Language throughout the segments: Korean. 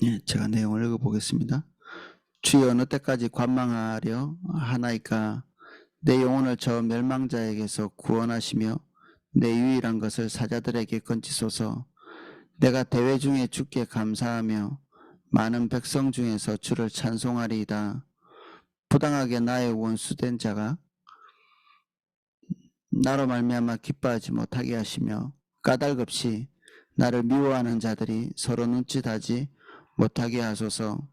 예, 제가 내용을 읽어보겠습니다. 주여 어느 때까지 관망하려 하나이까. 내 영혼을 저 멸망자에게서 구원하시며 내 유일한 것을 사자들에게 건지소서. 내가 대회 중에 주께 감사하며 많은 백성 중에서 주를 찬송하리이다. 부당하게 나의 원수된 자가 나로 말미암아 기뻐하지 못하게 하시며 까닭없이 나를 미워하는 자들이 서로 눈짓하지 못하게 하소서.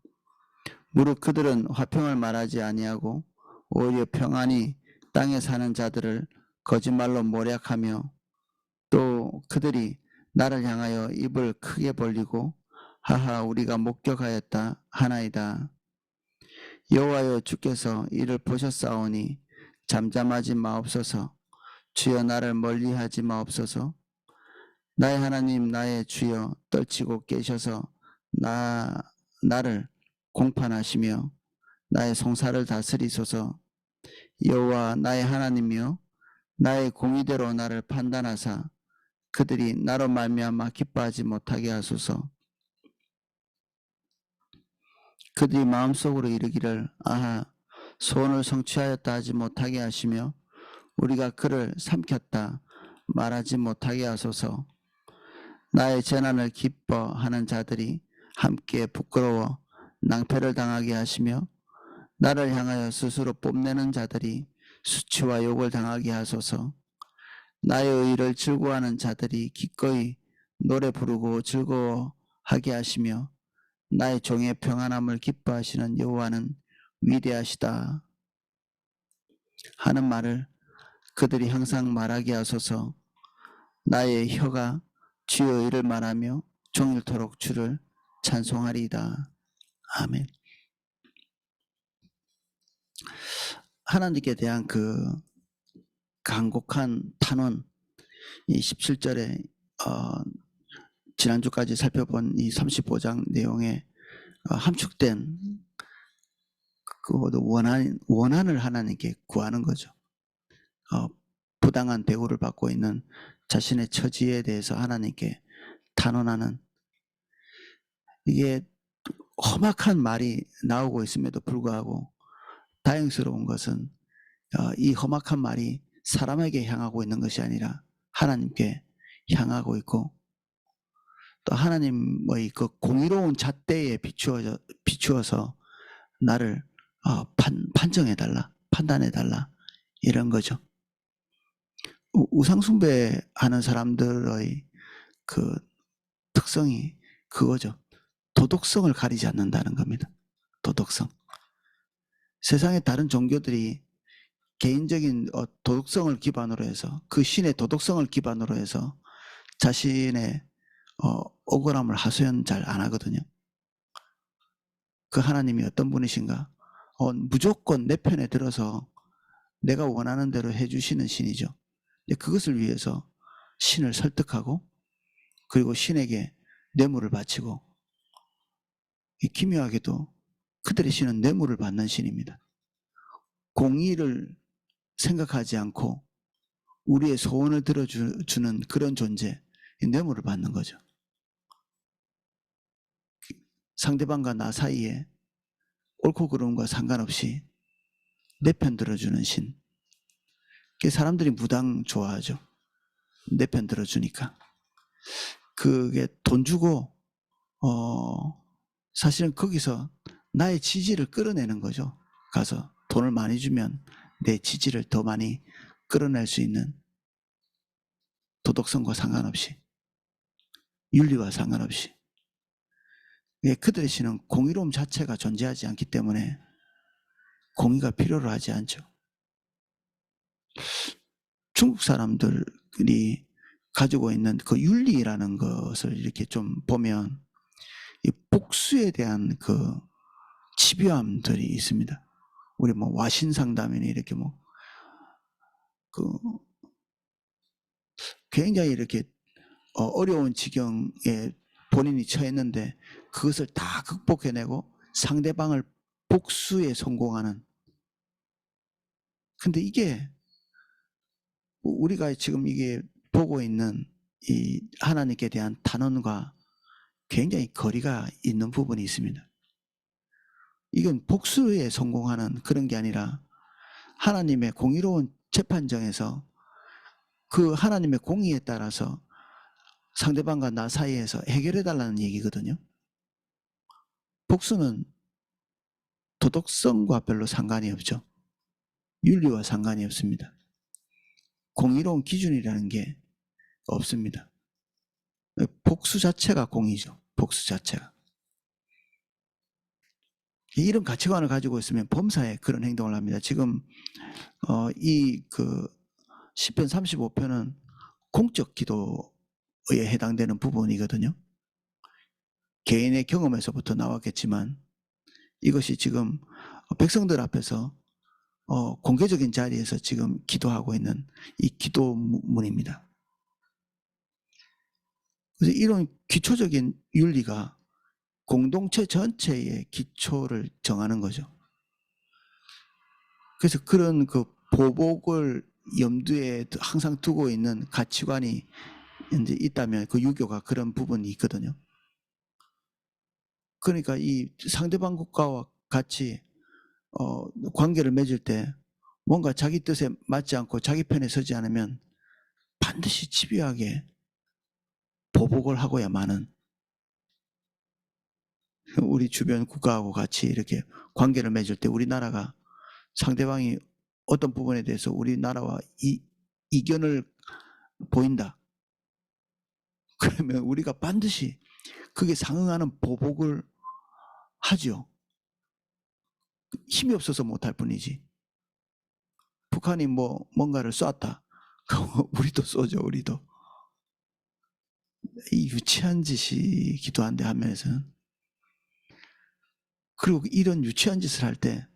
무릇 그들은 화평을 말하지 아니하고 오히려 평안히 땅에 사는 자들을 거짓말로 모략하며, 또 그들이 나를 향하여 입을 크게 벌리고 하하 우리가 목격하였다 하나이다. 여호와여, 주께서 이를 보셨사오니 잠잠하지 마옵소서. 주여 나를 멀리하지 마옵소서. 나의 하나님 나의 주여, 떨치고 깨셔서 나를 공판하시며 나의 송사를 다스리소서. 여호와 나의 하나님이여, 나의 공의대로 나를 판단하사 그들이 나로 말미암아 기뻐하지 못하게 하소서. 그들이 마음속으로 이르기를 아하 소원을 성취하였다 하지 못하게 하시며 우리가 그를 삼켰다 말하지 못하게 하소서. 나의 재난을 기뻐하는 자들이 함께 부끄러워 낭패를 당하게 하시며 나를 향하여 스스로 뽐내는 자들이 수치와 욕을 당하게 하소서. 나의 의를 즐거워하는 자들이 기꺼이 노래 부르고 즐거워하게 하시며 나의 종의 평안함을 기뻐하시는 여호와는 위대하시다 하는 말을 그들이 항상 말하게 하소서. 나의 혀가 주의 의를 말하며 종일토록 주를 찬송하리이다. 아멘. 하나님께 대한 그 간곡한 탄원, 이 17절에 지난주까지 살펴본 이 35장 내용에 함축된 그 원한을 하나님께 구하는 거죠. 부당한 대우를 받고 있는 자신의 처지에 대해서 하나님께 탄원하는, 이게 험악한 말이 나오고 있음에도 불구하고 다행스러운 것은 이 험악한 말이 사람에게 향하고 있는 것이 아니라 하나님께 향하고 있고, 또 하나님의 그 공의로운 잣대에 비추어서 나를 판정해달라, 판단해달라, 이런 거죠. 우상숭배하는 사람들의 그 특성이 그거죠. 도덕성을 가리지 않는다는 겁니다. 도덕성. 세상의 다른 종교들이 개인적인 도덕성을 기반으로 해서, 그 신의 도덕성을 기반으로 해서 자신의 억울함을 하소연 잘 안 하거든요. 그 하나님이 어떤 분이신가? 무조건 내 편에 들어서 내가 원하는 대로 해주시는 신이죠. 그것을 위해서 신을 설득하고, 그리고 신에게 뇌물을 바치고, 기묘하게도 그들의 신은 뇌물을 받는 신입니다. 공의를 생각하지 않고 우리의 소원을 들어주는 그런 존재, 뇌물을 받는 거죠. 상대방과 나 사이에 옳고 그름과 상관없이 내 편 들어주는 신. 사람들이 무당 좋아하죠. 내 편 들어주니까. 그게 돈 주고 사실은 거기서 나의 지지를 끌어내는 거죠. 가서 돈을 많이 주면 내 지지를 더 많이 끌어낼 수 있는, 도덕성과 상관없이, 윤리와 상관없이. 그들의 신은 공의로움 자체가 존재하지 않기 때문에 공의가 필요로 하지 않죠. 중국 사람들이 가지고 있는 그 윤리라는 것을 이렇게 좀 보면 이 복수에 대한 그 집요함들이 있습니다. 우리 뭐 와신상담이니 이렇게 그 굉장히 이렇게 어려운 지경에 본인이 처했는데 그것을 다 극복해내고 상대방을 복수에 성공하는. 근데 이게 우리가 지금 이게 보고 있는 이 하나님께 대한 탄원과 굉장히 거리가 있는 부분이 있습니다. 이건 복수에 성공하는 그런 게 아니라 하나님의 공의로운 재판정에서 그 하나님의 공의에 따라서 상대방과 나 사이에서 해결해 달라는 얘기거든요. 복수는 도덕성과 별로 상관이 없죠. 윤리와 상관이 없습니다. 공의로운 기준이라는 게 없습니다. 복수 자체가 공의죠. 복수 자체가. 이런 가치관을 가지고 있으면 범사에 그런 행동을 합니다. 지금 이 시편 35편은 공적 기도에 해당되는 부분이거든요. 개인의 경험에서부터 나왔겠지만 이것이 지금 백성들 앞에서 공개적인 자리에서 지금 기도하고 있는 이 기도문입니다. 그래서 이런 기초적인 윤리가 공동체 전체의 기초를 정하는 거죠. 그래서 그런 보복을 염두에 항상 두고 있는 가치관이 이제 있다면 그 유교가 그런 부분이 있거든요. 그러니까 이 상대방 국가와 같이 관계를 맺을 때 뭔가 자기 뜻에 맞지 않고 자기 편에 서지 않으면 반드시 집요하게 보복을 하고야 마는, 우리 주변 국가하고 같이 이렇게 관계를 맺을 때 우리나라가 상대방이 어떤 부분에 대해서 우리나라와 이견을 보인다. 그러면 우리가 반드시 그게 상응하는 보복을 하죠. 힘이 없어서 못할 뿐이지. 북한이 뭔가를 쐈다. 우리도 쏘죠. 우리도. 이 유치한 짓이기도 한데 한면에서는. 그리고 이런 유치한 짓을 할 때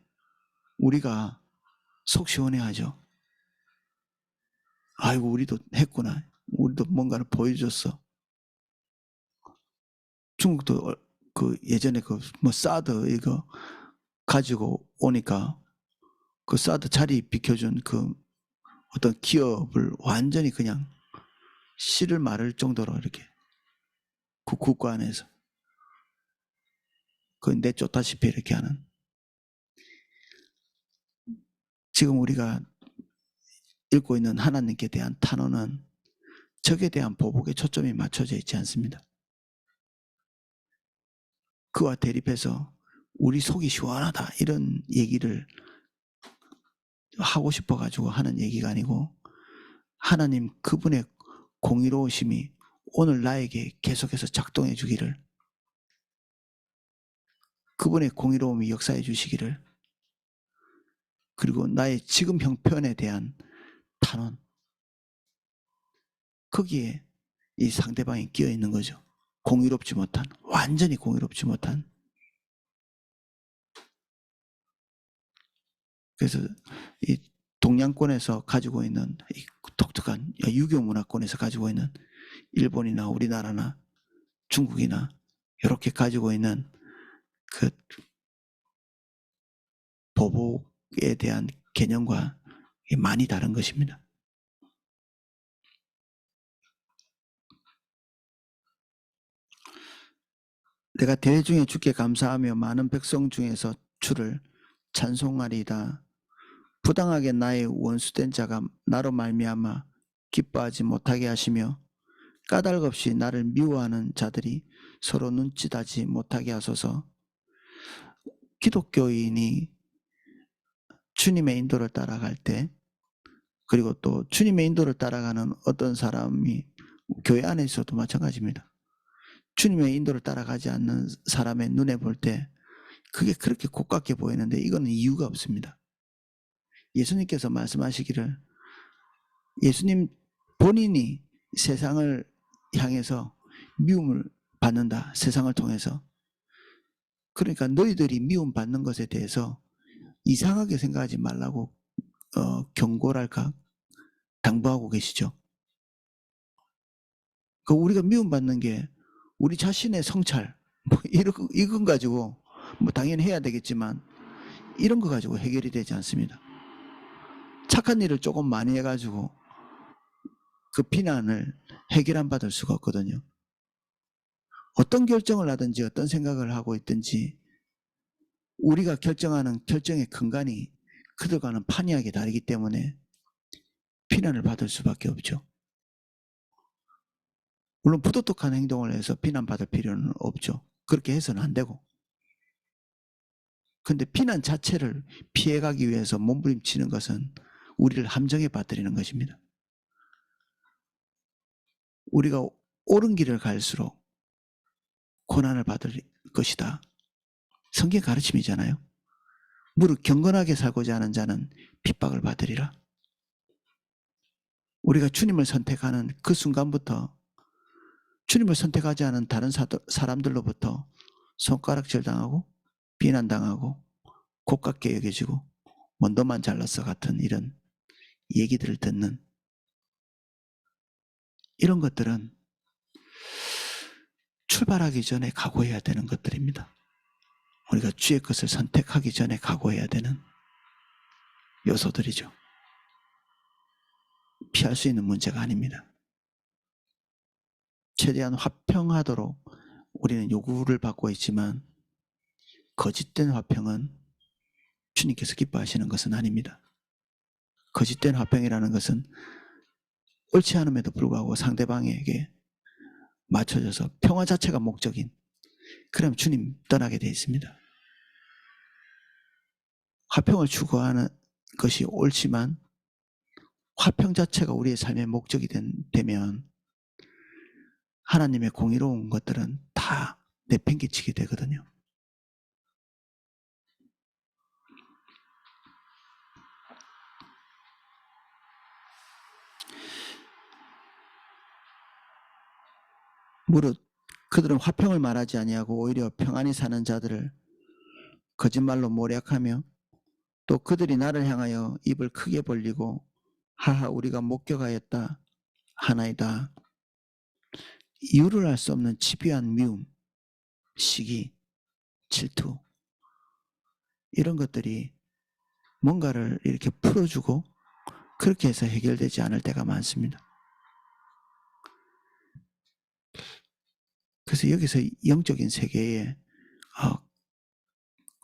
우리가 속 시원해하죠. 아이고 우리도 했구나. 우리도 뭔가를 보여줬어. 중국도 예전에 사드 이거 가지고 오니까 그 사드 자리 비켜준 어떤 기업을 완전히 그냥 씨를 마를 정도로 이렇게 국가 안에서 내쫓다시피 이렇게 하는. 지금 우리가 읽고 있는 하나님께 대한 탄원은 적에 대한 보복에 초점이 맞춰져 있지 않습니다. 그와 대립해서 우리 속이 시원하다 이런 얘기를 하고 싶어가지고 하는 얘기가 아니고, 하나님 그분의 공의로우심이 오늘 나에게 계속해서 작동해 주기를, 그분의 공의로움이 역사해 주시기를, 그리고 나의 지금 형편에 대한 탄원, 거기에 이 상대방이 끼어 있는 거죠. 공의롭지 못한, 완전히 공의롭지 못한. 그래서 이 동양권에서 가지고 있는 이 독특한 유교 문화권에서 가지고 있는 일본이나 우리나라나 중국이나 이렇게 가지고 있는 그 보복에 대한 개념과 많이 다른 것입니다. 내가 대중에 주께 감사하며 많은 백성 중에서 주를 찬송하리이다. 부당하게 나의 원수된 자가 나로 말미암아 기뻐하지 못하게 하시며 까닭 없이 나를 미워하는 자들이 서로 눈짓하지 못하게 하소서. 기독교인이 주님의 인도를 따라갈 때, 그리고 또 주님의 인도를 따라가는 어떤 사람이 교회 안에서도 마찬가지입니다. 주님의 인도를 따라가지 않는 사람의 눈에 볼 때 그게 그렇게 고깝게 보이는데 이거는 이유가 없습니다. 예수님께서 말씀하시기를, 예수님 본인이 세상을 향해서 미움을 받는다. 세상을 통해서. 그러니까 너희들이 미움받는 것에 대해서 이상하게 생각하지 말라고 경고랄까 당부하고 계시죠. 우리가 미움받는 게 우리 자신의 성찰 이건 가지고 당연히 해야 되겠지만 이런 거 가지고 해결이 되지 않습니다. 착한 일을 조금 많이 해가지고 그 비난을 해결 안 받을 수가 없거든요. 어떤 결정을 하든지 어떤 생각을 하고 있든지 우리가 결정하는 결정의 근간이 그들과는 판이하게 다르기 때문에 비난을 받을 수밖에 없죠. 물론 부도덕한 행동을 해서 비난받을 필요는 없죠. 그렇게 해서는 안 되고. 근데 비난 자체를 피해가기 위해서 몸부림치는 것은 우리를 함정에 빠뜨리는 것입니다. 우리가 옳은 길을 갈수록 고난을 받을 것이다. 성경 가르침이잖아요. 무릇 경건하게 살고자 하는 자는 핍박을 받으리라. 우리가 주님을 선택하는 그 순간부터 주님을 선택하지 않은 다른 사람들로부터 손가락질 당하고 비난당하고 고깝게 여겨지고 원도만 잘났어 같은 이런 얘기들을 듣는 이런 것들은 출발하기 전에 각오해야 되는 것들입니다. 우리가 주의 것을 선택하기 전에 각오해야 되는 요소들이죠. 피할 수 있는 문제가 아닙니다. 최대한 화평하도록 우리는 요구를 받고 있지만 거짓된 화평은 주님께서 기뻐하시는 것은 아닙니다. 거짓된 화평이라는 것은 옳지 않음에도 불구하고 상대방에게 맞춰져서 평화 자체가 목적인, 그럼 주님 떠나게 되어 있습니다. 화평을 추구하는 것이 옳지만 화평 자체가 우리의 삶의 목적이 되면 하나님의 공의로운 것들은 다 내팽개치게 되거든요. 무릇 그들은 화평을 말하지 아니하고 오히려 평안히 사는 자들을 거짓말로 모략하며 또 그들이 나를 향하여 입을 크게 벌리고 하하 우리가 목격하였다 하나이다. 이유를 알 수 없는 집요한 미움, 시기, 질투 이런 것들이 뭔가를 이렇게 풀어주고 그렇게 해서 해결되지 않을 때가 많습니다. 그래서 여기서 영적인 세계에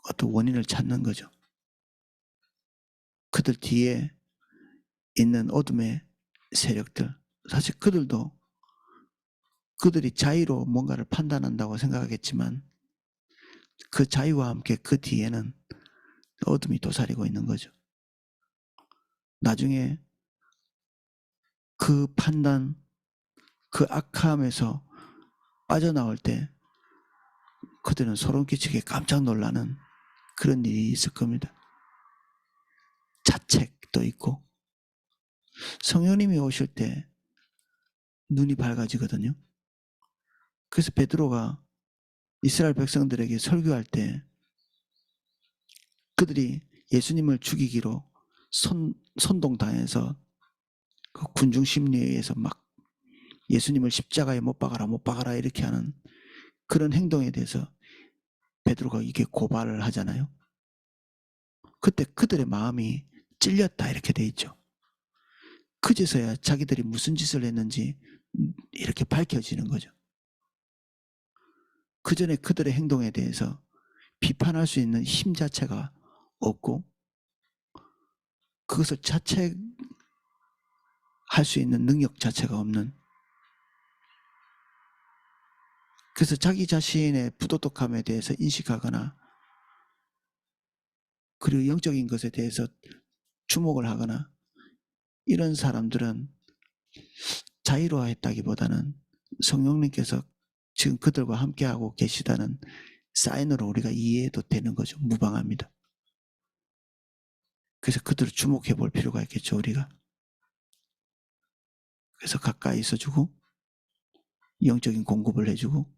어떤 원인을 찾는 거죠. 그들 뒤에 있는 어둠의 세력들, 사실 그들이 자유로 뭔가를 판단한다고 생각하겠지만 그 자유와 함께 그 뒤에는 어둠이 도사리고 있는 거죠. 나중에 그 판단, 그 악함에서 빠져나올 때 그들은 소름 끼치게 깜짝 놀라는 그런 일이 있을 겁니다. 자책도 있고 성령님이 오실 때 눈이 밝아지거든요. 그래서 베드로가 이스라엘 백성들에게 설교할 때 그들이 예수님을 죽이기로 선동당해서 그 군중 심리에 의해서 막 예수님을 십자가에 못 박아라 이렇게 하는 그런 행동에 대해서 베드로가 이게 고발을 하잖아요. 그때 그들의 마음이 찔렸다 이렇게 돼 있죠. 그제서야 자기들이 무슨 짓을 했는지 이렇게 밝혀지는 거죠. 그 전에 그들의 행동에 대해서 비판할 수 있는 힘 자체가 없고 그것을 자책할 수 있는 능력 자체가 없는, 그래서 자기 자신의 부도덕함에 대해서 인식하거나 그리고 영적인 것에 대해서 주목을 하거나 이런 사람들은 자유로워했다기보다는 성령님께서 지금 그들과 함께하고 계시다는 사인으로 우리가 이해해도 되는 거죠. 무방합니다. 그래서 그들을 주목해 볼 필요가 있겠죠. 우리가. 그래서 가까이 있어주고 영적인 공급을 해주고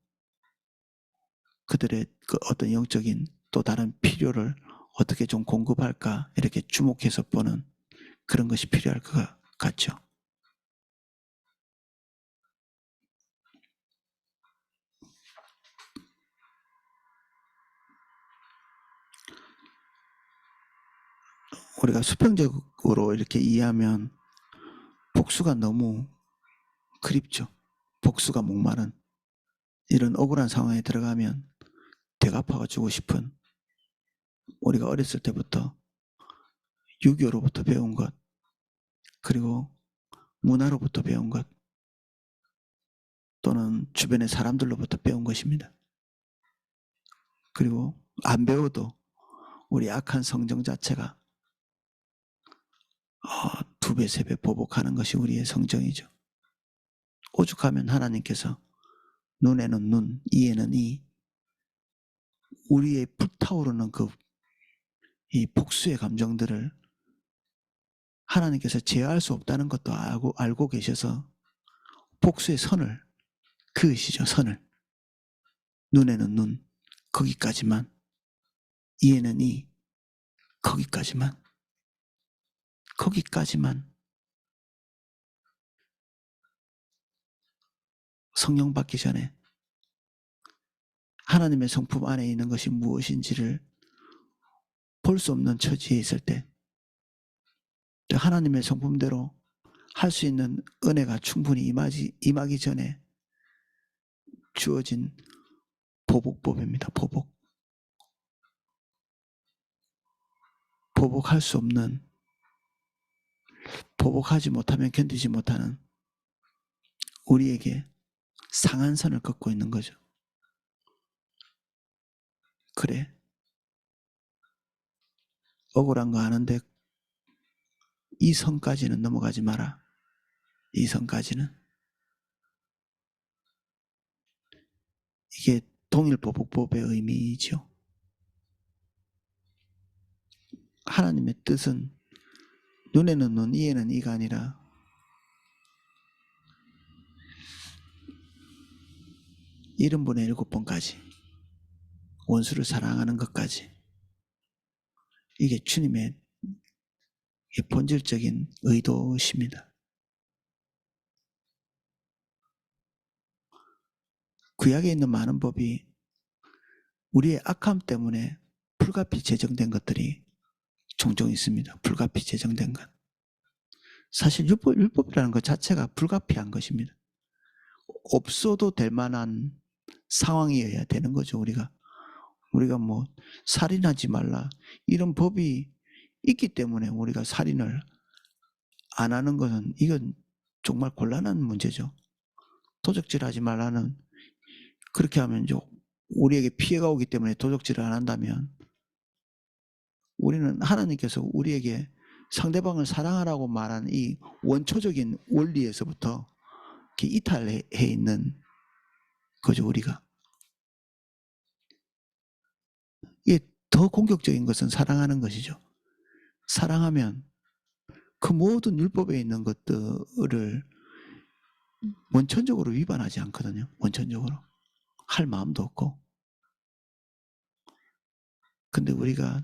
그들의 그 어떤 영적인 또 다른 필요를 어떻게 좀 공급할까 이렇게 주목해서 보는 그런 것이 필요할 것 같죠. 우리가 수평적으로 이렇게 이해하면 복수가 너무 그립죠. 복수가 목마른. 이런 억울한 상황에 들어가면 되갚아주고 싶은 우리가 어렸을 때부터 6.25로부터 배운 것, 그리고 문화로부터 배운 것, 또는 주변의 사람들로부터 배운 것입니다. 그리고 안 배워도 우리 악한 성정 자체가 2배, 3배 보복하는 것이 우리의 성정이죠. 오죽하면 하나님께서 눈에는 눈, 이에는 이, 우리의 불타오르는 이 복수의 감정들을 하나님께서 제어할 수 없다는 것도 알고 계셔서 복수의 선을 그으시죠. 선을. 눈에는 눈, 거기까지만. 이에는 이, 거기까지만. 거기까지만. 성령 받기 전에 하나님의 성품 안에 있는 것이 무엇인지를 볼 수 없는 처지에 있을 때 하나님의 성품대로 할 수 있는 은혜가 충분히 임하기 전에 주어진 보복법입니다. 보복할 수 없는, 보복하지 못하면 견디지 못하는 우리에게 상한 선을 긋고 있는 거죠. 그래, 억울한 거 아는데 이 선까지는 넘어가지 마라. 이 선까지는. 이게 동일보복법의 의미이죠. 하나님의 뜻은 눈에는 눈, 이에는 이가 아니라 70분의 7번까지 원수를 사랑하는 것까지, 이게 주님의 본질적인 의도십니다. 구약에 있는 많은 법이 우리의 악함 때문에 불가피 제정된 것들이 종종 있습니다. 불가피 제정된 것. 사실 율법이라는 것 자체가 불가피한 것입니다. 없어도 될 만한 상황이어야 되는 거죠. 우리가 뭐 살인하지 말라 이런 법이 있기 때문에 우리가 살인을 안 하는 것은, 이건 정말 곤란한 문제죠. 도적질하지 말라는, 그렇게 하면 우리에게 피해가 오기 때문에 도적질을 안 한다면 우리는 하나님께서 우리에게 상대방을 사랑하라고 말한 이 원초적인 원리에서부터 이렇게 이탈해 있는 거죠. 우리가. 이게 더 공격적인 것은 사랑하는 것이죠. 사랑하면 그 모든 율법에 있는 것들을 원천적으로 위반하지 않거든요. 원천적으로. 할 마음도 없고. 근데 우리가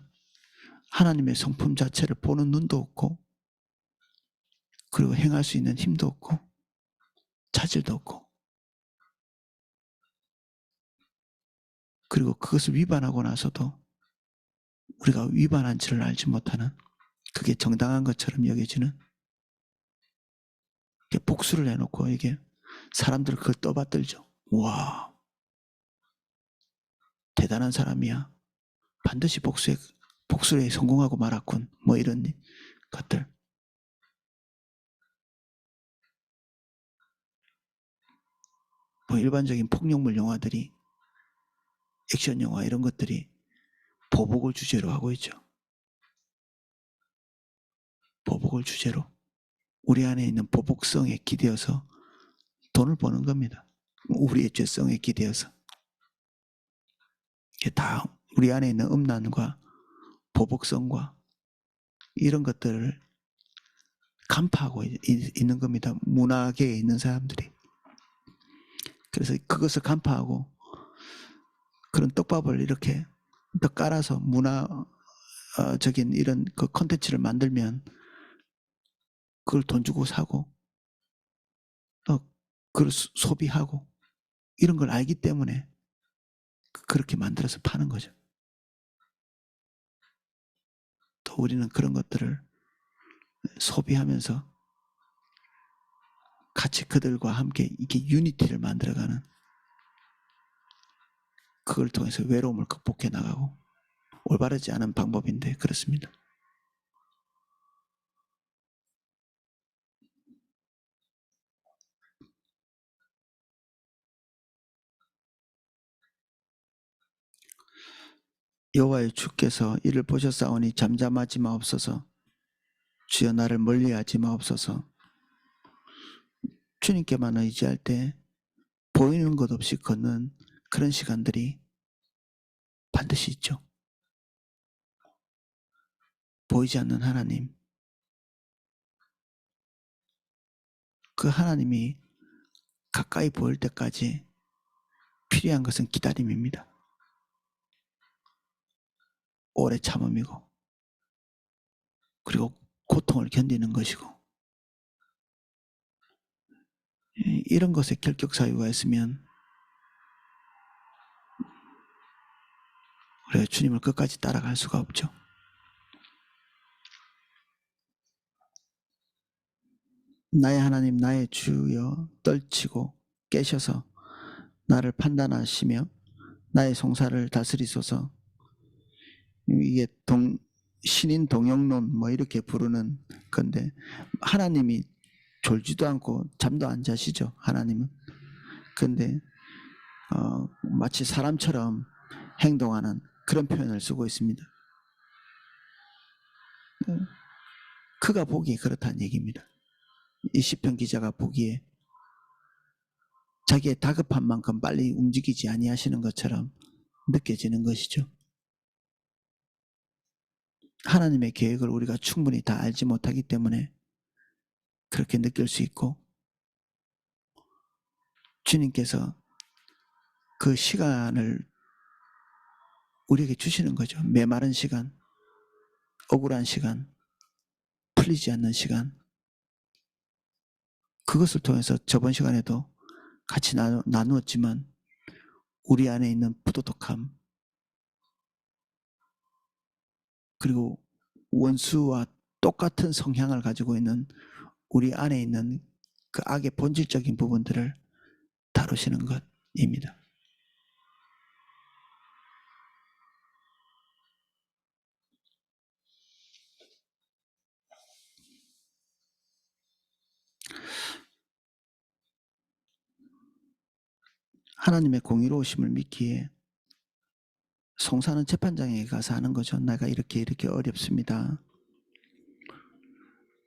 하나님의 성품 자체를 보는 눈도 없고, 그리고 행할 수 있는 힘도 없고, 자질도 없고, 그리고 그것을 위반하고 나서도 우리가 위반한 줄을 알지 못하는, 그게 정당한 것처럼 여겨지는, 복수를 해놓고 이게 사람들을 그걸 떠받들죠. 와, 대단한 사람이야. 반드시 복수에 성공하고 말았군. 뭐 이런 것들. 뭐 일반적인 폭력물 영화들이, 액션 영화 이런 것들이 보복을 주제로 하고 있죠. 보복을 주제로. 우리 안에 있는 보복성에 기대어서 돈을 버는 겁니다. 우리의 죄성에 기대어서. 이게 다 우리 안에 있는 음란과 보복성과 이런 것들을 간파하고 있는 겁니다. 문화계에 있는 사람들이. 그래서 그것을 간파하고 그런 떡밥을 이렇게 더 깔아서 문화적인 이런 그 콘텐츠를 만들면 그걸 돈 주고 사고 또 그걸 소비하고 이런 걸 알기 때문에 그렇게 만들어서 파는 거죠. 또 우리는 그런 것들을 소비하면서 같이 그들과 함께 이렇게 유니티를 만들어가는, 그걸 통해서 외로움을 극복해 나가고 올바르지 않은 방법인데 그렇습니다. 여호와의 주께서 이를 보셨사오니 잠잠하지 마옵소서. 주여 나를 멀리하지 마옵소서. 주님께만 의지할 때 보이는 것 없이 걷는 그런 시간들이 반드시 있죠. 보이지 않는 하나님, 그 하나님이 가까이 보일 때까지 필요한 것은 기다림입니다. 오래 참음이고 그리고 고통을 견디는 것이고, 이런 것에 결격 사유가 있으면 우리가 주님을 끝까지 따라갈 수가 없죠. 나의 하나님 나의 주여 떨치고 깨셔서 나를 판단하시며 나의 송사를 다스리소서. 이게 신인 동영론 뭐 이렇게 부르는 건데, 하나님이 졸지도 않고 잠도 안 자시죠. 하나님은. 근데 마치 사람처럼 행동하는 그런 표현을 쓰고 있습니다. 그가 보기에 그렇다는 얘기입니다. 이 시편 기자가 보기에 자기의 다급한 만큼 빨리 움직이지 아니하시는 것처럼 느껴지는 것이죠. 하나님의 계획을 우리가 충분히 다 알지 못하기 때문에 그렇게 느낄 수 있고, 주님께서 그 시간을 우리에게 주시는 거죠. 메마른 시간, 억울한 시간, 풀리지 않는 시간. 그것을 통해서 저번 시간에도 같이 나누었지만 우리 안에 있는 부도덕함, 그리고 원수와 똑같은 성향을 가지고 있는 우리 안에 있는 그 악의 본질적인 부분들을 다루시는 것입니다. 하나님의 공의로우심을 믿기에 송사는 재판장에 가서 하는 거죠. 내가 이렇게 어렵습니다.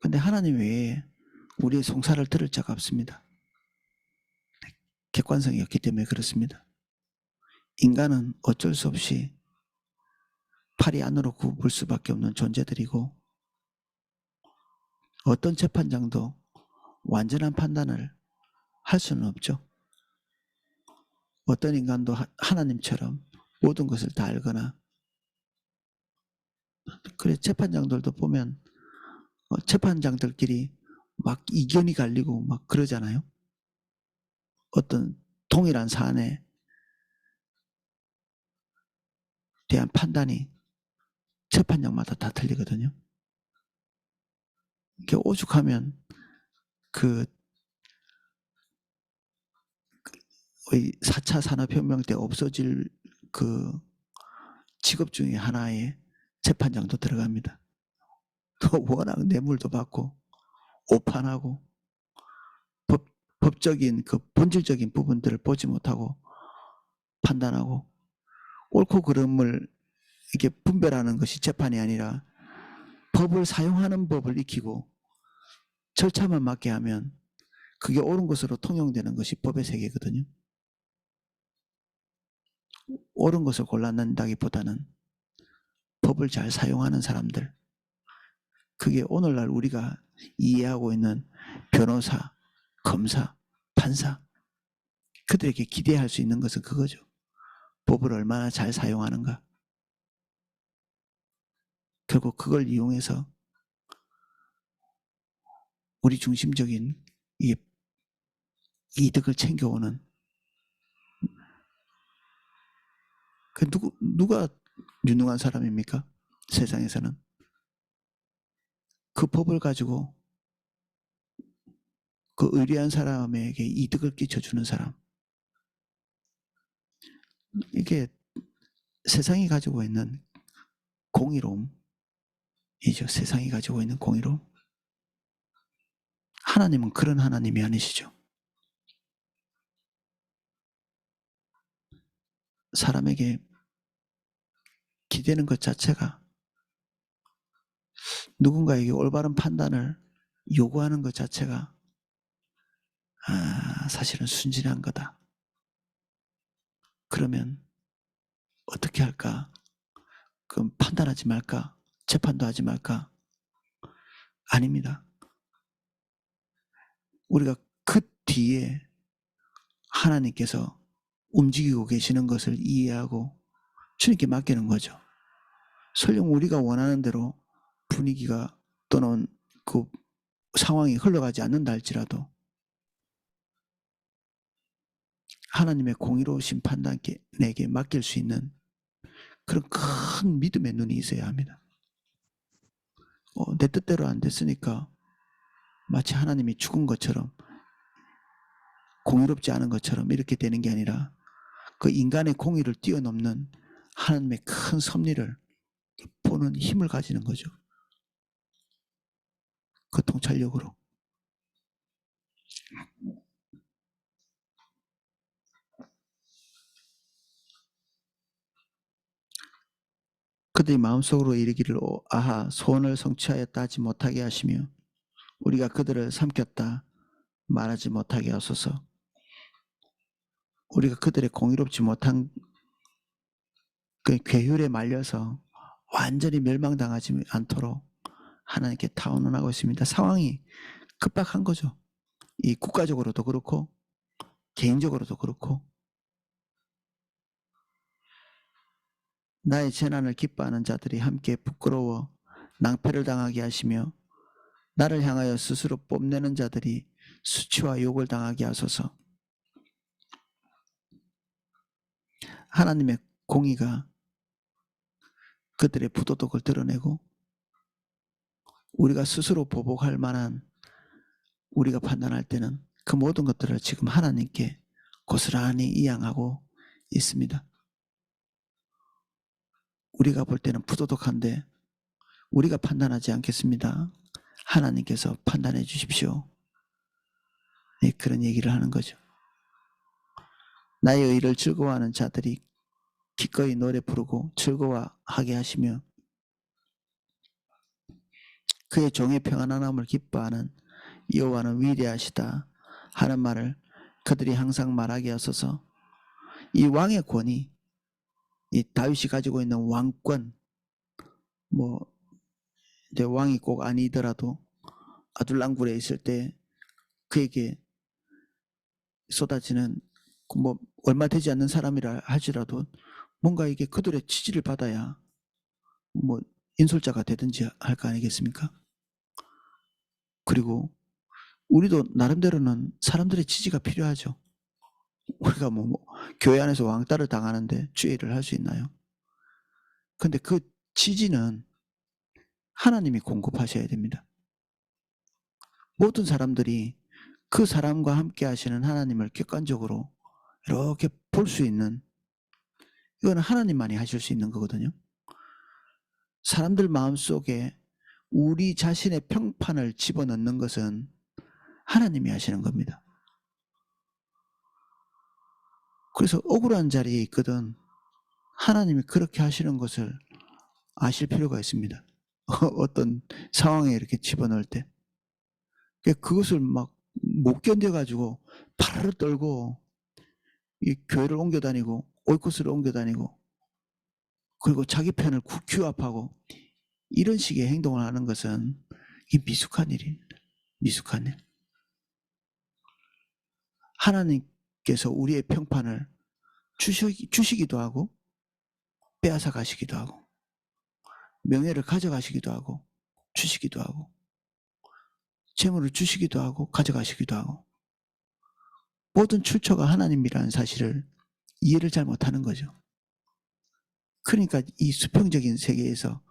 근데 하나님 외에 우리의 송사를 들을 자가 없습니다. 객관성이 없기 때문에 그렇습니다. 인간은 어쩔 수 없이 팔이 안으로 굽을 수밖에 없는 존재들이고, 어떤 재판장도 완전한 판단을 할 수는 없죠. 어떤 인간도 하나님처럼 모든 것을 다 알거나, 그래 재판장들도 보면 재판장들끼리 막 이견이 갈리고 막 그러잖아요. 어떤 동일한 사안에 대한 판단이 재판장마다 다 틀리거든요. 이렇게 오죽하면 그 4차 산업혁명 때 없어질 그 직업 중에 하나에 재판장도 들어갑니다. 또 워낙 뇌물도 받고 오판하고 법적인 그 본질적인 부분들을 보지 못하고 판단하고 옳고 그름을 이렇게 분별하는 것이 재판이 아니라 법을 사용하는 법을 익히고 절차만 맞게 하면 그게 옳은 것으로 통용되는 것이 법의 세계거든요. 옳은 것을 골라낸다기보다는 법을 잘 사용하는 사람들, 그게 오늘날 우리가 이해하고 있는 변호사, 검사, 판사, 그들에게 기대할 수 있는 것은 그거죠. 법을 얼마나 잘 사용하는가. 결국 그걸 이용해서 우리 중심적인 이득을 챙겨오는, 누가 유능한 사람입니까? 세상에서는. 그 법을 가지고 그 의리한 사람에게 이득을 끼쳐주는 사람. 이게 세상이 가지고 있는 공의로움이죠. 세상이 가지고 있는 공의로움. 하나님은 그런 하나님이 아니시죠. 사람에게 기대는 것 자체가, 누군가에게 올바른 판단을 요구하는 것 자체가 사실은 순진한 거다. 그러면 어떻게 할까? 그럼 판단하지 말까? 재판도 하지 말까? 아닙니다. 우리가 그 뒤에 하나님께서 움직이고 계시는 것을 이해하고 주님께 맡기는 거죠. 설령 우리가 원하는 대로 분위기가 또는 그 상황이 흘러가지 않는다 할지라도 하나님의 공의로우신 판단께 내게 맡길 수 있는 그런 큰 믿음의 눈이 있어야 합니다. 내 뜻대로 안 됐으니까 마치 하나님이 죽은 것처럼, 공의롭지 않은 것처럼 이렇게 되는 게 아니라 그 인간의 공의를 뛰어넘는 하나님의 큰 섭리를 보는 힘을 가지는 거죠. 그 통찰력으로. 그들이 마음속으로 이르기를 아하 소원을 성취하였다 하지 못하게 하시며 우리가 그들을 삼켰다 말하지 못하게 하소서. 우리가 그들의 공의롭지 못한 그 괴율에 말려서 완전히 멸망당하지 않도록 하나님께 타원하고 있습니다. 상황이 급박한 거죠. 이 국가적으로도 그렇고 개인적으로도 그렇고. 나의 재난을 기뻐하는 자들이 함께 부끄러워 낭패를 당하게 하시며 나를 향하여 스스로 뽐내는 자들이 수치와 욕을 당하게 하소서. 하나님의 공의가 그들의 부도덕을 드러내고 우리가 스스로 보복할 만한, 우리가 판단할 때는 그 모든 것들을 지금 하나님께 고스란히 이양하고 있습니다. 우리가 볼 때는 부도덕한데 우리가 판단하지 않겠습니다. 하나님께서 판단해 주십시오. 네, 그런 얘기를 하는 거죠. 나의 의를 즐거워하는 자들이 기꺼이 노래 부르고 즐거워하게 하시며 그의 종의 평안함을 기뻐하는 여호와는 위대하시다 하는 말을 그들이 항상 말하게 하소서. 이 왕의 권위, 이 다윗이 가지고 있는 왕권, 내 왕이 꼭 아니더라도 아둘람굴에 있을 때 그에게 쏟아지는 얼마 되지 않는 사람이라 할지라도 뭔가 이게 그들의 지지를 받아야 인솔자가 되든지 할 거 아니겠습니까? 그리고 우리도 나름대로는 사람들의 지지가 필요하죠. 우리가 교회 안에서 왕따를 당하는데 주의를 할 수 있나요? 근데 그 지지는 하나님이 공급하셔야 됩니다. 모든 사람들이 그 사람과 함께 하시는 하나님을 객관적으로 이렇게 볼 수 있는, 이건 하나님만이 하실 수 있는 거거든요. 사람들 마음속에 우리 자신의 평판을 집어넣는 것은 하나님이 하시는 겁니다. 그래서 억울한 자리에 있거든 하나님이 그렇게 하시는 것을 아실 필요가 있습니다. 어떤 상황에 이렇게 집어넣을 때 그것을 막 못 견뎌가지고 파르르 떨고 이 교회를 옮겨 다니고 오이코스를 옮겨 다니고 그리고 자기 편을 규합하고 이런 식의 행동을 하는 것은 이 미숙한 일입니다. 미숙한 일. 하나님께서 우리의 평판을 주시기도 하고 빼앗아 가시기도 하고 명예를 가져가시기도 하고 주시기도 하고 재물을 주시기도 하고 가져가시기도 하고 모든 출처가 하나님이라는 사실을 이해를 잘 못하는 거죠. 그러니까 이 수평적인 세계에서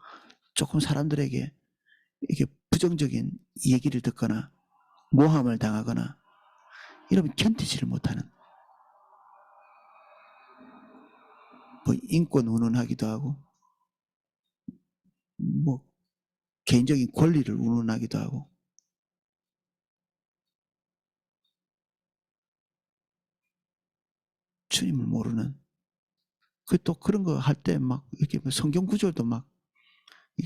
조금 사람들에게 이게 부정적인 얘기를 듣거나 모함을 당하거나 이러면 견디지를 못하는, 뭐 인권 운운하기도 하고 뭐 개인적인 권리를 운운하기도 하고 주님을 모르는 또 그런 거 할 때 막 이렇게 성경 구절도 막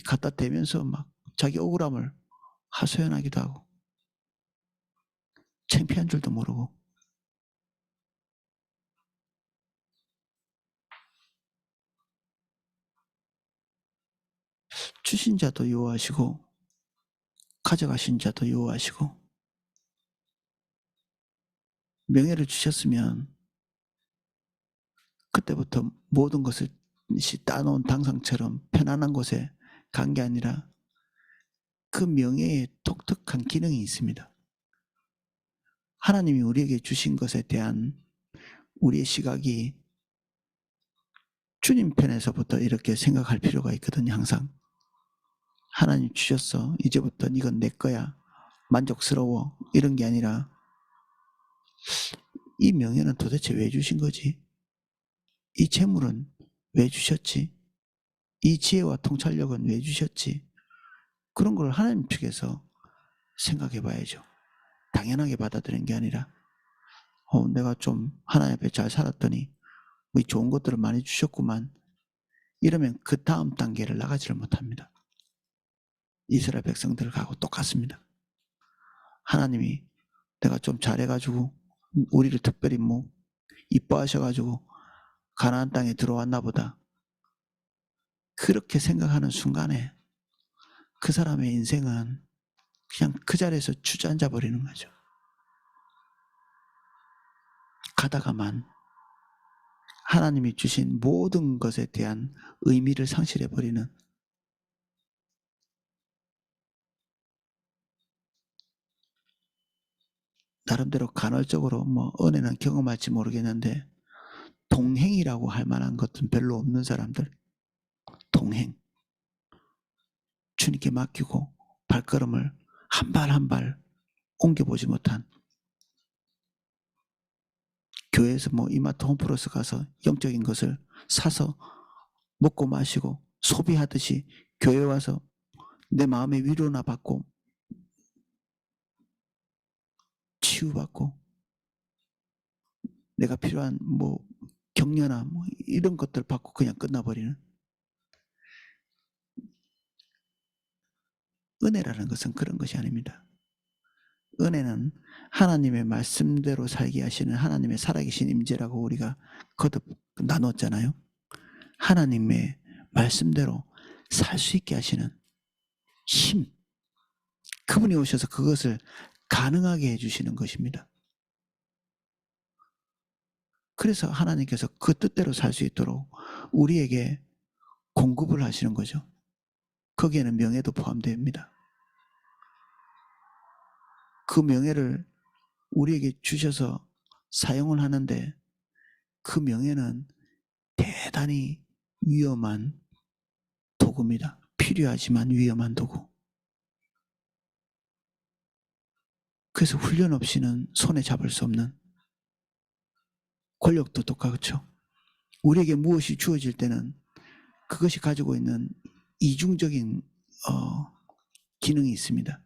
갖다 대면서 막 자기 억울함을 하소연하기도 하고 창피한 줄도 모르고 주신 자도 요하시고 가져가신 자도 요하시고 명예를 주셨으면 그때부터 모든 것을 따놓은 당상처럼 편안한 곳에 간 게 아니라 그 명예에 독특한 기능이 있습니다. 하나님이 우리에게 주신 것에 대한 우리의 시각이 주님 편에서부터 이렇게 생각할 필요가 있거든요. 항상 하나님 주셨어, 이제부터 이건 내 거야, 만족스러워, 이런 게 아니라 이 명예는 도대체 왜 주신 거지? 이 재물은 왜 주셨지? 이 지혜와 통찰력은 왜 주셨지? 그런 걸 하나님 측에서 생각해 봐야죠. 당연하게 받아들이는 게 아니라 내가 좀 하나님 앞에 잘 살았더니 좋은 것들을 많이 주셨구만, 이러면 그 다음 단계를 나가지를 못합니다. 이스라엘 백성들하고 똑같습니다. 하나님이 내가 좀 잘해가지고 우리를 특별히 이뻐하셔가지고 가나안 땅에 들어왔나 보다, 그렇게 생각하는 순간에 그 사람의 인생은 그냥 그 자리에서 주저앉아 버리는 거죠. 가다가만 하나님이 주신 모든 것에 대한 의미를 상실해 버리는, 나름대로 간헐적으로 은혜는 경험할지 모르겠는데 동행이라고 할 만한 것은 별로 없는 사람들, 동행, 주님께 맡기고 발걸음을 한 발 한 발 옮겨보지 못한, 교회에서 이마트 홈플러스 가서 영적인 것을 사서 먹고 마시고 소비하듯이 교회 와서 내 마음의 위로나 받고 치유받고 내가 필요한 격려나 이런 것들 받고 그냥 끝나버리는, 은혜라는 것은 그런 것이 아닙니다. 은혜는 하나님의 말씀대로 살게 하시는 하나님의 살아계신 임재라고 우리가 거듭 나눴잖아요. 하나님의 말씀대로 살 수 있게 하시는 힘, 그분이 오셔서 그것을 가능하게 해주시는 것입니다. 그래서 하나님께서 그 뜻대로 살 수 있도록 우리에게 공급을 하시는 거죠. 거기에는 명예도 포함됩니다. 그 명예를 우리에게 주셔서 사용을 하는데 그 명예는 대단히 위험한 도구입니다. 필요하지만 위험한 도구. 그래서 훈련 없이는 손에 잡을 수 없는, 권력도 똑같죠. 우리에게 무엇이 주어질 때는 그것이 가지고 있는 이중적인 기능이 있습니다.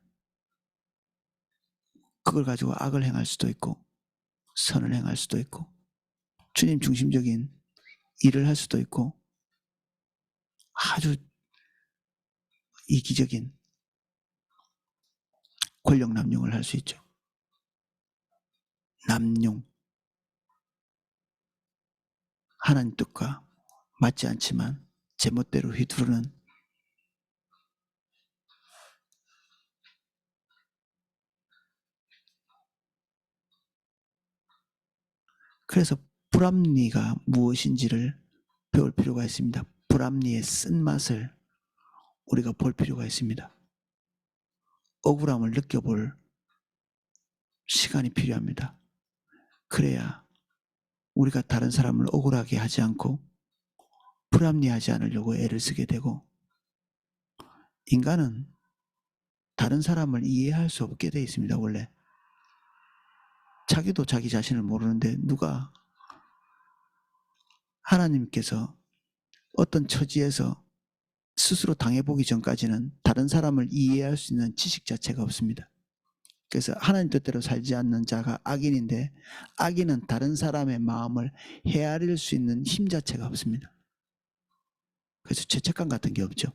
그걸 가지고 악을 행할 수도 있고 선을 행할 수도 있고 주님 중심적인 일을 할 수도 있고 아주 이기적인 권력 남용을 할 수 있죠. 남용. 하나님 뜻과 맞지 않지만 제멋대로 휘두르는, 그래서 불합리가 무엇인지를 배울 필요가 있습니다. 불합리의 쓴맛을 우리가 볼 필요가 있습니다. 억울함을 느껴볼 시간이 필요합니다. 그래야 우리가 다른 사람을 억울하게 하지 않고 불합리하지 않으려고 애를 쓰게 되고, 인간은 다른 사람을 이해할 수 없게 되어 있습니다. 원래 자기도 자기 자신을 모르는데 누가 하나님께서 어떤 처지에서 스스로 당해보기 전까지는 다른 사람을 이해할 수 있는 지식 자체가 없습니다. 그래서 하나님 뜻대로 살지 않는 자가 악인인데, 악인은 다른 사람의 마음을 헤아릴 수 있는 힘 자체가 없습니다. 그래서 죄책감 같은 게 없죠.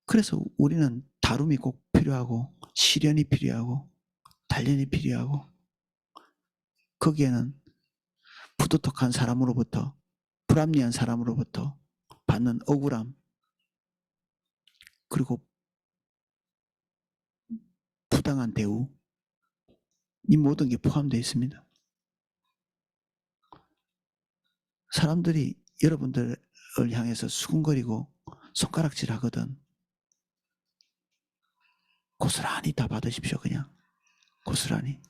그래서 우리는 다룸이 꼭 필요하고, 시련이 필요하고, 단련이 필요하고, 거기에는 부도덕한 사람으로부터, 불합리한 사람으로부터 받는 억울함, 그리고 부당한 대우, 이 모든 게 포함되어 있습니다. 사람들이 여러분들을 향해서 수군거리고 손가락질 하거든. 고스란히 다 받으십시오. 그냥 고스란히.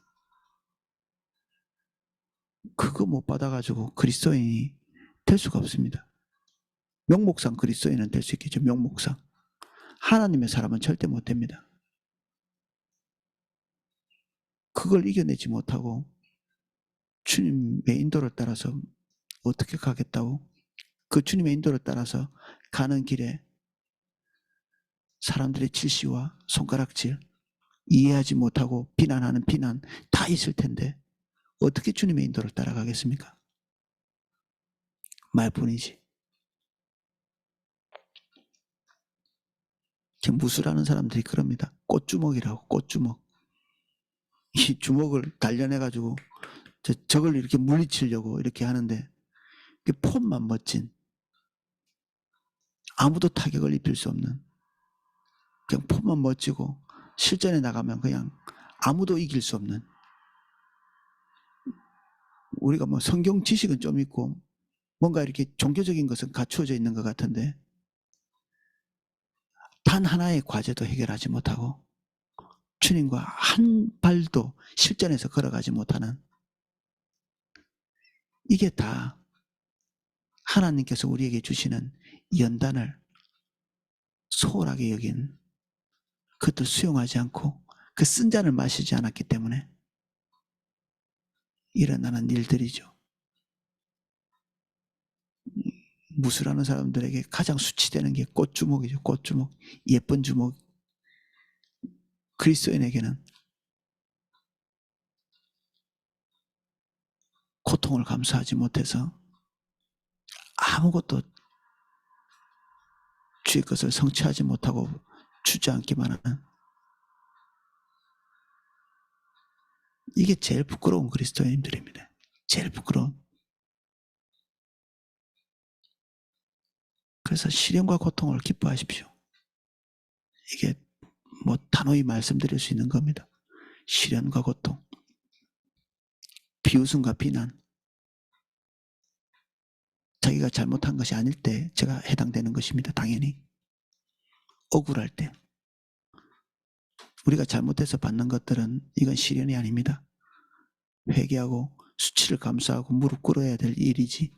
그거 못 받아가지고 그리스도인이 될 수가 없습니다. 명목상 그리스도인은 될 수 있겠죠. 명목상. 하나님의 사람은 절대 못 됩니다. 그걸 이겨내지 못하고 주님의 인도를 따라서 어떻게 가겠다고? 그 주님의 인도를 따라서 가는 길에 사람들의 질시와 손가락질, 이해하지 못하고 비난하는 비난 다 있을 텐데 어떻게 주님의 인도를 따라가겠습니까? 말뿐이지. 무술하는 사람들이 그럽니다. 꽃주먹이라고, 꽃주먹. 이 주먹을 단련해가지고 저걸 이렇게 물리치려고 이렇게 하는데 폼만 멋진, 아무도 타격을 입힐 수 없는, 그냥 폼만 멋지고 실전에 나가면 그냥 아무도 이길 수 없는, 우리가 뭐 성경 지식은 좀 있고 뭔가 이렇게 종교적인 것은 갖추어져 있는 것 같은데 단 하나의 과제도 해결하지 못하고 주님과 한 발도 실전에서 걸어가지 못하는, 이게 다 하나님께서 우리에게 주시는 연단을 소홀하게 여긴, 그것도 수용하지 않고 그 쓴 잔을 마시지 않았기 때문에 일어나는 일들이죠. 무술하는 사람들에게 가장 수치되는 게 꽃주먹이죠. 꽃주먹. 예쁜 주먹. 그리스도인에게는 고통을 감수하지 못해서 아무것도 주의 것을 성취하지 못하고 주저앉기만 하는, 이게 제일 부끄러운 그리스도인들입니다. 제일 부끄러운. 그래서 시련과 고통을 기뻐하십시오. 이게 뭐 단호히 말씀드릴 수 있는 겁니다. 시련과 고통, 비웃음과 비난, 자기가 잘못한 것이 아닐 때 제가 해당되는 것입니다. 당연히. 억울할 때. 우리가 잘못해서 받는 것들은 이건 시련이 아닙니다. 회개하고 수치를 감수하고 무릎 꿇어야 될 일이지.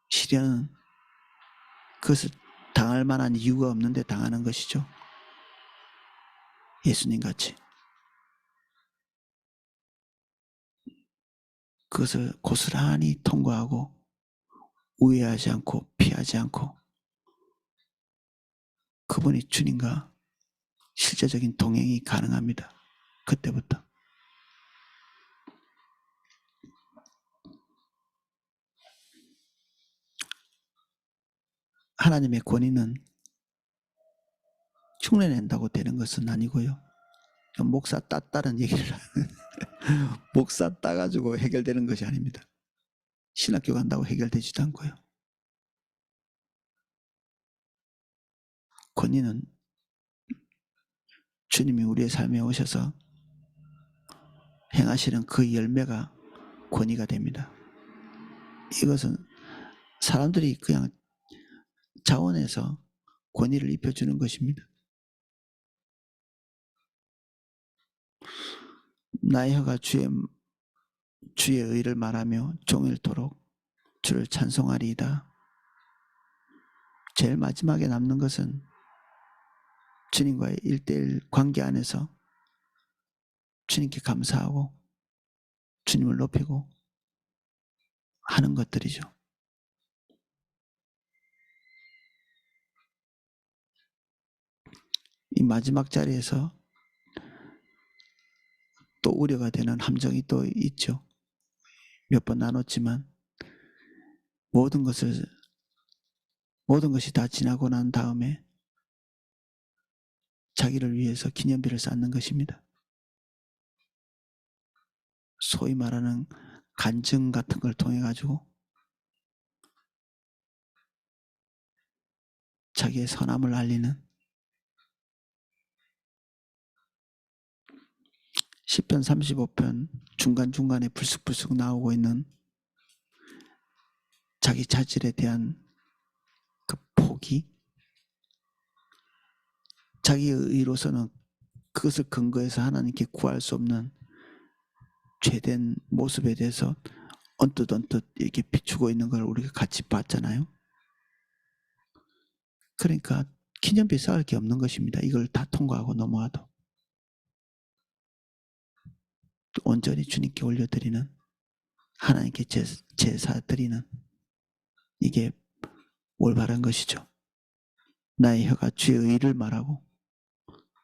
시련은 그것을 당할 만한 이유가 없는데 당하는 것이죠. 예수님 같이. 그것을 고스란히 통과하고 우회하지 않고 피하지 않고 그분이 주님과 실제적인 동행이 가능합니다. 그때부터. 하나님의 권위는 흉내낸다고 되는 것은 아니고요. 목사 땄다는 얘기를 목사 따가지고 해결되는 것이 아닙니다. 신학교 간다고 해결되지도 않고요. 권위는 주님이 우리의 삶에 오셔서 행하시는 그 열매가 권위가 됩니다. 이것은 사람들이 그냥 자원해서 권위를 입혀주는 것입니다. 나의 혀가 주의 의를 말하며 종일토록 주를 찬송하리이다. 제일 마지막에 남는 것은 주님과의 1:1 관계 안에서 주님께 감사하고 주님을 높이고 하는 것들이죠. 이 마지막 자리에서 또 우려가 되는 함정이 또 있죠. 몇 번 나눴지만 모든 것이 다 지나고 난 다음에 자기를 위해서 기념비를 쌓는 것입니다. 소위 말하는 간증 같은 걸 통해 가지고 자기의 선함을 알리는 시편 35편 중간중간에 불쑥불쑥 나오고 있는 자기 자질에 대한 그 포기, 자기의 의로서는 그것을 근거해서 하나님께 구할 수 없는 죄된 모습에 대해서 언뜻 이렇게 비추고 있는 걸 우리가 같이 봤잖아요. 그러니까 기념비 쌓을 게 없는 것입니다. 이걸 다 통과하고 넘어와도 온전히 주님께 올려드리는, 하나님께 제사 드리는, 이게 올바른 것이죠. 나의 혀가 주의 의를 말하고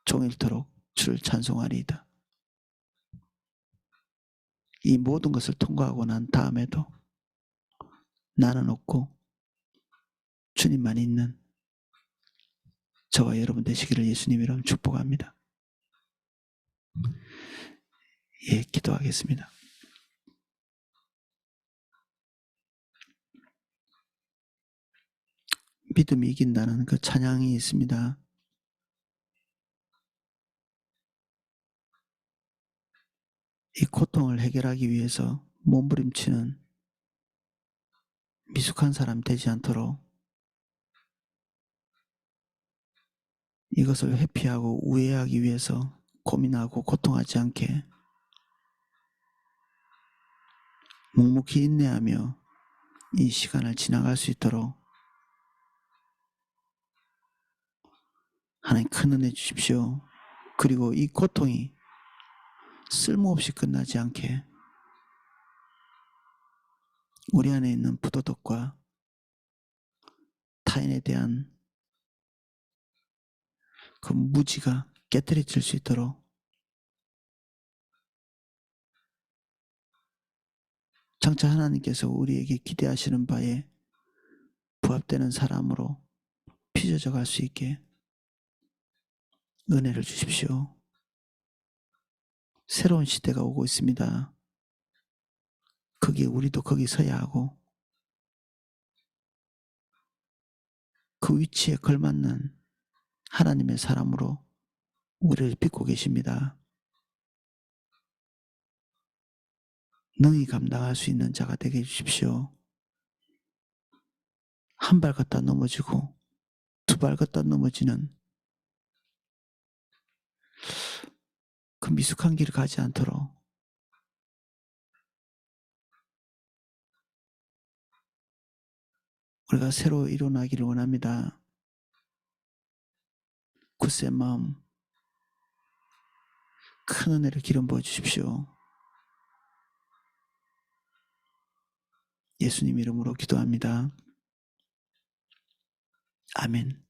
종일토록 주를 찬송하리이다. 이 모든 것을 통과하고 난 다음에도 나는 없고 주님만 있는 저와 여러분 되시기를 예수님 이름 축복합니다. 예, 기도하겠습니다. 믿음이 이긴다는 그 찬양이 있습니다. 이 고통을 해결하기 위해서 몸부림치는 미숙한 사람 되지 않도록 이것을 회피하고 우회하기 위해서 고민하고 고통하지 않게 묵묵히 인내하며 이 시간을 지나갈 수 있도록 하나님 큰 은혜 주십시오. 그리고 이 고통이 쓸모없이 끝나지 않게 우리 안에 있는 부도덕과 타인에 대한 그 무지가 깨뜨려질 수 있도록 장차 하나님께서 우리에게 기대하시는 바에 부합되는 사람으로 빚어져 갈 수 있게 은혜를 주십시오. 새로운 시대가 오고 있습니다. 거기에 우리도 거기 서야 하고 그 위치에 걸맞는 하나님의 사람으로 우리를 빚고 계십니다. 능히 감당할 수 있는 자가 되게 해주십시오. 한 발 걷다 넘어지고 두 발 걷다 넘어지는 그 미숙한 길을 가지 않도록 우리가 새로 일어나기를 원합니다. 굳센 마음, 큰 은혜를 기름 부어 주십시오. 예수님 이름으로 기도합니다. 아멘.